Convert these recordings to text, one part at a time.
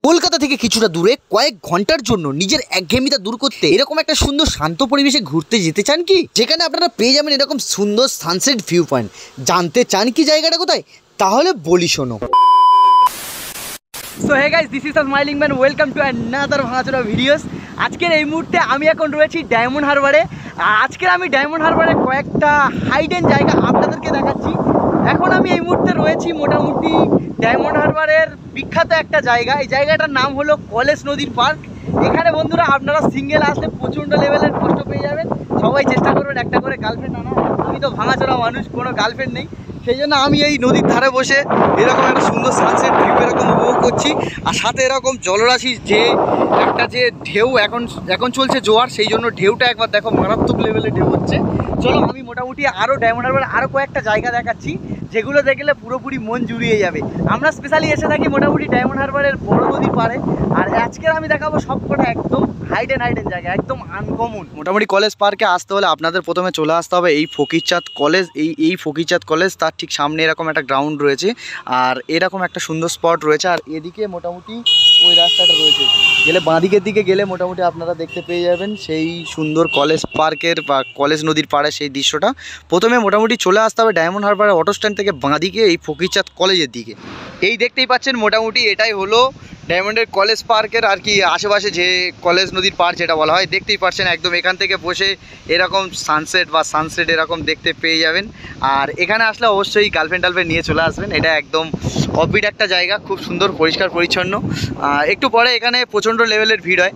কলকাতা থেকে কিছুটা দূরে কয়েক ঘন্টার জন্য নিজের একঘেয়েমিতা দূর করতে এরকম একটা সুন্দর শান্ত পরিবেশে ঘুরতে যেতে চান কি, যেখানে আপনারা পেয়ে যাবেন এরকম সুন্দর সানসেট ভিউ পয়েন্ট। জানতে চান কি জায়গাটা কোথায়? তাহলে বলি শোনো। So hey guys, this is the smiling man, welcome to another ভাঙাচোরা ভিডিওস। আজকের এই মুহূর্তে আমি এখন রয়েছি ডায়মন্ড হারবারে। আর আজকের আমি ডায়মন্ড হারবারে কয়েকটা হাইডেন জায়গা আপনাদেরকে দেখাচ্ছি। এখন আমি এই মুহূর্তে রয়েছি মোটামুটি ডায়মন্ড হারবারের বিখ্যাত একটা জায়গা। এই জায়গাটার নাম হলো কলেজ নদীর পার্ক। এখানে বন্ধুরা আপনারা সিঙ্গেল আসলে প্রচণ্ড লেভেলের কষ্ট পেয়ে যাবেন। সবাই চেষ্টা করবেন একটা করে গার্লফ্রেন্ড আনা। আমি তো ভাঙাচোরা মানুষ, কোনো গার্লফ্রেন্ড নেই, সেই জন্য আমি এই নদীর ধারে বসে এরকম একটা সুন্দর সানসেট ভিউ এরকম উপভোগ করছি। আর সাথে এরকম জলরাশি যে একটা যে ঢেউ এখন চলছে জোয়ার, সেই জন্য ঢেউটা একবার দেখো, মারাত্মক লেভেলে ঢেউ হচ্ছে। চলো আমি মোটামুটি আরও ডায়মন্ড হারবার আরও কয়েকটা জায়গা দেখাচ্ছি, যেগুলো দেখলে পুরোপুরি মন জুড়িয়ে যাবে। আমরা স্পেশালি এসে থাকি মোটামুটি ডায়মন্ড হারবারের বড় নদীর পাড়ে। আর আজকের আমি দেখাবো সবকটা একদম হাইডেন জায়গা, একদম আনকমন। মোটামুটি কলেজ পার্কে আসতে হলে আপনাদের প্রথমে চলে আসতে হবে এই ফকিরচাঁদ কলেজ। এই ফকিরচাঁদ কলেজ, তার ঠিক সামনে এরকম একটা গ্রাউন্ড রয়েছে আর এরকম একটা সুন্দর স্পট রয়েছে। আর এদিকে মোটামুটি ওই রাস্তাটা রয়েছে, গেলে বাঁদিকের দিকে গেলে মোটামুটি আপনারা দেখতে পেয়ে যাবেন সেই সুন্দর কলেজ পার্কের বা কলেজ নদীর পাড়ে সেই দৃশ্যটা। প্রথমে মোটামুটি চলে আসতে হবে ডায়মন্ড হারবারের অটো স্ট্যান্ড থেকে বাঁদিকে এই ফকিরচাঁদ কলেজের দিকে। এই দেখতেই পাচ্ছেন মোটামুটি এটাই হলো ডায়মন্ডের কলেজ পার্কের আর কি আশেপাশে যে কলেজ নদীর পাড় যেটা বলা হয়। দেখতেই পাচ্ছেন একদম এখান থেকে বসে এরকম সানসেট এরকম দেখতে পেয়ে যাবেন। আর এখানে আসলে অবশ্যই গার্লফ্রেন্ড নিয়ে চলে আসবেন। এটা একদম অফবিট একটা জায়গা, খুব সুন্দর পরিষ্কার পরিচ্ছন্ন। একটু পরে এখানে প্রচণ্ড লেভেলের ভিড় হয়।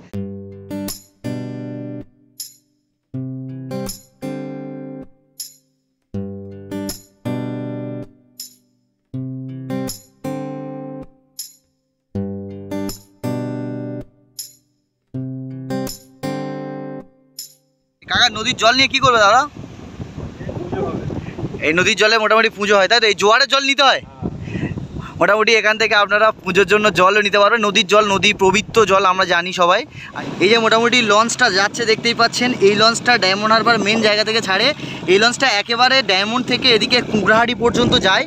কাকা, নদীর জল নিয়ে কি করবে দাদা? এই নদীর জলে মোটামুটি পুজো হয়, তাই তো? এই জোয়ারের জল নিতে হয় মোটামুটি। এখান থেকে আপনারা পুজোর জন্য জলও নিতে পারবেন। নদীর জল, নদী পবিত্র জল আমরা জানি সবাই। এই যে মোটামুটি লঞ্চটা যাচ্ছে দেখতেই পাচ্ছেন, এই লঞ্চটা ডায়মন্ড হারবার মেন জায়গা থেকে ছাড়ে। এই লঞ্চটা একেবারে ডায়মন্ড থেকে এদিকে কুকড়াহাটি পর্যন্ত যায়।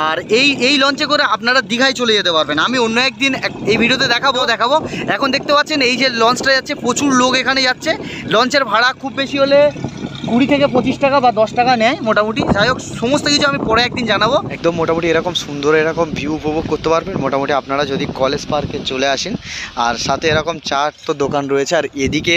আর এই লঞ্চে করে আপনারা দীঘায় চলে যেতে পারবেন। আমি অন্য একদিন এই ভিডিওতে দেখাবো। এখন দেখতে পাচ্ছেন এই যে লঞ্চটা যাচ্ছে, প্রচুর লোক এখানে যাচ্ছে। লঞ্চের ভাড়া খুব বেশি হলে 20 থেকে 25 টাকা বা 10 টাকা নেয় মোটামুটি। যাই হোক, সমস্ত কিছু আমি পরে একদিন জানাবো। একদম মোটামুটি এরকম সুন্দর এরকম ভিউ উপভোগ করতে পারবেন মোটামুটি আপনারা যদি কলেজ পার্কে চলে আসেন। আর সাথে এরকম চার তো দোকান রয়েছে, আর এদিকে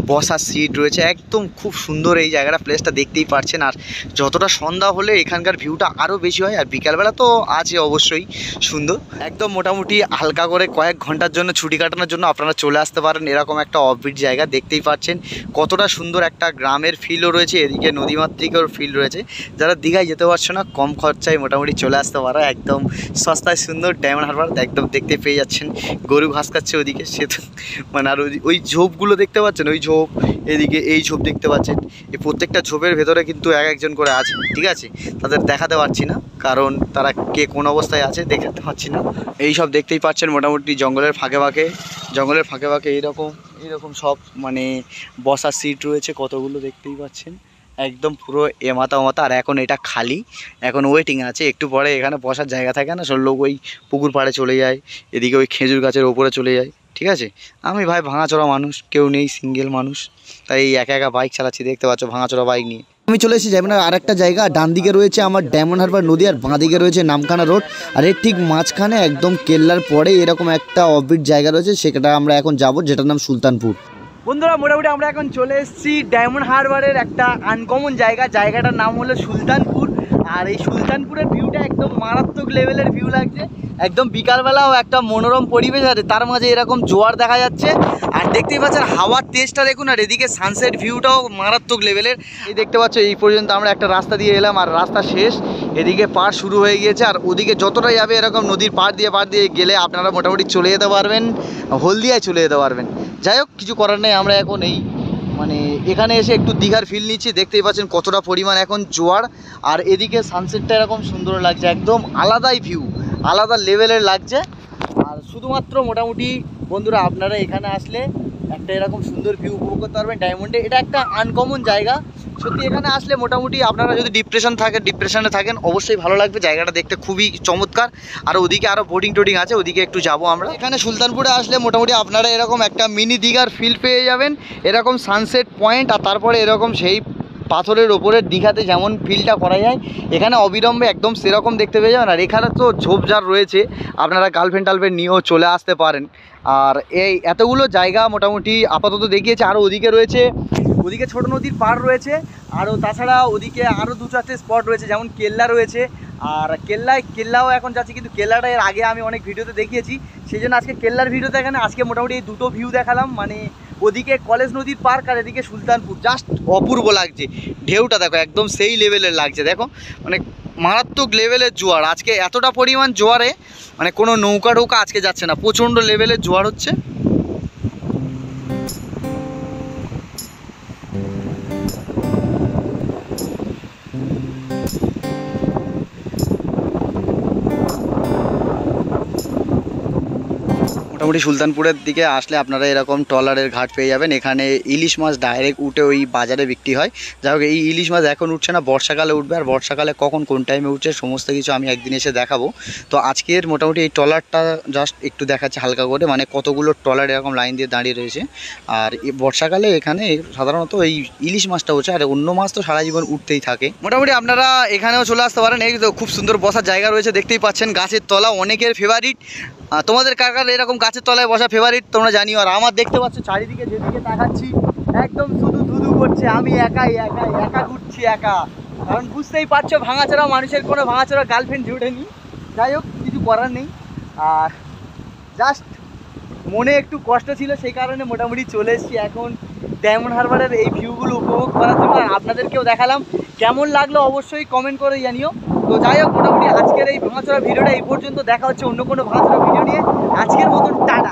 বসার সিট রয়েছে। একদম খুব সুন্দর এই জায়গাটা, প্লেসটা দেখতেই পাচ্ছেন। আর যতটা সন্ধ্যা হলে এখানকার ভিউটা আরও বেশি হয়। আর বিকালবেলা তো আছে অবশ্যই সুন্দর। একদম মোটামুটি হালকা করে কয়েক ঘন্টার জন্য ছুটি কাটানোর জন্য আপনারা চলে আসতে পারেন এরকম একটা অফবিট জায়গা। দেখতেই পাচ্ছেন কতটা সুন্দর একটা গ্রামের ফিলও রয়েছে, এদিকে নদীমাতৃকের ফিল রয়েছে। যারা দীঘায় যেতে পারছো না, কম খরচায় মোটামুটি চলে আসতে পারো। একদম সস্তায় সুন্দর ডায়মন্ড হারবার একদম দেখতে পেয়ে যাচ্ছেন। গরু ঘাস খাচ্ছে ওদিকে, সে তো মানে। আর ওই ঝোপগুলো দেখতে পাচ্ছেন, ওই ঝোপ, এদিকে এই ঝোপ দেখতে পাচ্ছেন। এই প্রত্যেকটা ঝোপের ভেতরে কিন্তু এক একজন করে আছে, ঠিক আছে? তাদের দেখাতে পারছি না, কারণ তারা কে কোন অবস্থায় আছে দেখাতে পারছি না। এই সব দেখতেই পাচ্ছেন মোটামুটি জঙ্গলের ফাঁকে ফাঁকে এইরকম সব মানে বসার সিট রয়েছে কতগুলো, দেখতেই পাচ্ছেন একদম পুরো এমাতা। আর এখন এটা খালি, এখন ওয়েটিং আছে। একটু পরে এখানে বসার জায়গা থাকে না, সব লোক ওই পুকুর পাড়ে চলে যায়, এদিকে ওই খেজুর গাছের ওপরে চলে যায়, ঠিক আছে? আমি ভাই ভাঙাচোরা মানুষ, কেউ নেই, সিঙ্গেল মানুষ, তাই একা বাইক চালাচ্ছি। দেখতে পাচ্ছ ভাঙাচোরা বাইক নিয়ে আমি চলে এসেছি যেমন আর একটা জায়গা। ডান দিকে রয়েছে আমার ডায়মন্ড হারবার নদী, আর বাঁ দিকে রয়েছে নামখানা রোড। আর এর ঠিক মাঝখানে একদম কেল্লার পরে এরকম একটা অফবিট জায়গা রয়েছে, সেটা আমরা এখন যাব, যেটার নাম সুলতানপুর। বন্ধুরা মোটামুটি আমরা এখন চলে এসেছি ডায়মন্ড হারবারের একটা আনকমন জায়গাটার নাম হলো সুলতানপুর। আর এই সুলতানপুরের ভিউটা একদম মারাত্মক লেভেলের ভিউ লাগছে। একদম বিকালবেলাও একটা মনোরম পরিবেশ, আর তার মাঝে এরকম জোয়ার দেখা যাচ্ছে। আর দেখতেই পাচ্ছেন হাওয়ার তেজটা দেখুন, আর এদিকে সানসেট ভিউটাও মারাত্মক লেভেলের। এই দেখতে পাচ্ছ এই পর্যন্ত আমরা একটা রাস্তা দিয়ে এলাম, আর রাস্তা শেষ, এদিকে পাড় শুরু হয়ে গিয়েছে। আর ওদিকে যতটা যাবে এরকম নদীর পাড় দিয়ে গেলে আপনারা মোটামুটি চলে যেতে পারবেন হলদিয়ায় চলে যেতে পারবেন। যাই হোক, কিছু করার নেই। আমরা এখন এই মানে এখানে এসে একটু দীঘার ফিল নিচ্ছি। দেখতেই পাচ্ছেন কতটা পরিমাণ এখন জোয়ার, আর এদিকে সানসেটটা এরকম সুন্দর লাগছে, একদম আলাদাই ভিউ, আলাদা লেভেলের লাগছে। আর শুধুমাত্র মোটামুটি বন্ধুরা আপনারা এখানে আসলে একটা এরকম সুন্দর ভিউ উপভোগ করতে পারবেন ডায়মন্ডে। এটা একটা আনকমন জায়গা সত্যি। এখানে আসলে মোটামুটি আপনারা যদি ডিপ্রেশনে থাকেন অবশ্যই ভালো লাগবে। জায়গাটা দেখতে খুবই চমৎকার। আর ওদিকে আরও বোটিং টোটিং আছে, ওদিকে একটু যাবো আমরা। এখানে সুলতানপুরে আসলে মোটামুটি আপনারা এরকম একটা মিনি দীঘার ফিল পেয়ে যাবেন, এরকম সানসেট পয়েন্ট। আর তারপরে এরকম সেই পাথরের ওপরের দীঘাতে যেমন ফিলটা করা যায় এখানে অবিলম্বে একদম সেরকম দেখতে পেয়ে যাবেন। আর এখানে তো ঝোপঝাড় রয়েছে, আপনারা গার্লফ্রেন্ড টালফ্রেন্ড নিয়েও চলে আসতে পারেন। আর এই এতগুলো জায়গা মোটামুটি আপাতত দেখিয়েছে। আরও ওদিকে রয়েছে, ওদিকে ছোট নদীর পাড় রয়েছে। আরও তাছাড়া ওদিকে আরও 2-4টে স্পট রয়েছে, যেমন কেল্লা রয়েছে। আর কেল্লাও এখন যাচ্ছি, কিন্তু কেল্লাটা এর আগে আমি অনেক ভিডিওতে দেখিয়েছি, সেই জন্য আজকে কেল্লার ভিডিওতে এখানে আজকে মোটামুটি এই দুটো ভিউ দেখালাম। মানে ওদিকে কলেজ নদীর পার্ক আর এদিকে সুলতানপুর, জাস্ট অপূর্ব লাগছে। ঢেউটা দেখো একদম সেই লেভেলের লাগছে, দেখো মানে মারাত্মক লেভেলের জোয়ার। আজকে এতটা পরিমাণ জোয়ারে মানে কোনো নৌকা ঢৌকা আজকে যাচ্ছে না, প্রচণ্ড লেভেলের জোয়ার হচ্ছে। মোটামুটি সুলতানপুরের দিকে আসলে আপনারা এরকম ট্রলারের ঘাট পেয়ে যাবেন। এখানে ইলিশ মাছ ডাইরেক্ট উঠে ওই বাজারে বিক্রি হয়। যাই হোক, এই ইলিশ মাছ এখন উঠছে না, বর্ষাকালে উঠবে। আর বর্ষাকালে কখন কোন টাইমে উঠছে সমস্ত কিছু আমি একদিন এসে দেখাবো। তো আজকের মোটামুটি এই ট্রলারটা জাস্ট একটু দেখাচ্ছে হালকা করে, মানে কতগুলো ট্রলার এরকম লাইন দিয়ে দাঁড়িয়ে রয়েছে। আর বর্ষাকালে এখানে সাধারণত এই ইলিশ মাছটা হচ্ছে, আর অন্য মাছ তো সারা জীবন উঠতেই থাকে। মোটামুটি আপনারা এখানেও চলে আসতে পারেন। এই তো খুব সুন্দর বসার জায়গা রয়েছে, দেখতেই পাচ্ছেন। গাছের তলা অনেকের ফেভারিট। তোমাদের কার কার এরকম গাছের তলায় বসা ফেভারিট তোমরা জানিও। আর আমার দেখতে পাচ্ছ চারিদিকে যেদিকে তাকাচ্ছি একদম শুধু ধুধু করছে, আমি একা ঘুরছি একা। কারণ বুঝতেই পারছো ভাঙাচোরা মানুষের কোনো ভাঙাচোরা গার্লফ্রেন্ড জুটেনি। যাই হোক, কিছু করার নেই। আর জাস্ট মনে একটু কষ্ট ছিল, সেই কারণে মোটামুটি চলে এসেছি এখন ডায়মন্ড হারবারের এই ভিউগুলো উপভোগ করার জন্য। আর আপনাদেরকেও দেখালাম, কেমন লাগলো অবশ্যই কমেন্ট করে জানিও। তো যাই হোক, মোটামুটি আজকের এই ভাঙাচোরা ভিডিওটা এই পর্যন্ত। দেখা হচ্ছে অন্য কোনো ভাঙাচোরা ভিডিও নিয়ে। আজকের মতন টাটা।